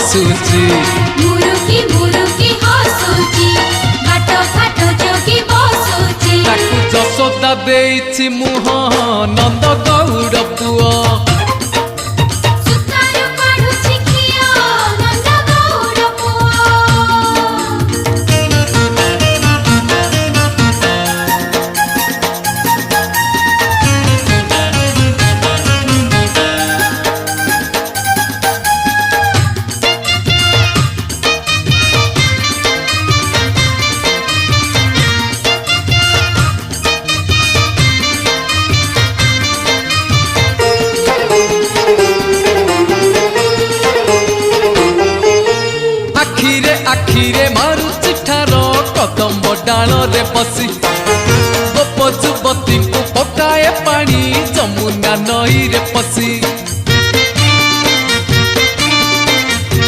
हसुची मुरुकी मुरुकी हसुची घाट घाट जोगी बसुची ताकू जसोदा देइछि मुह नंद गौड़ पुआ सुतार काढुची खिया नंद गौड़ पुआ आखिरे मारुची ठार कदम डाल रे बसी गोप जुवती को पकाए पानी जमुना नई रे पसी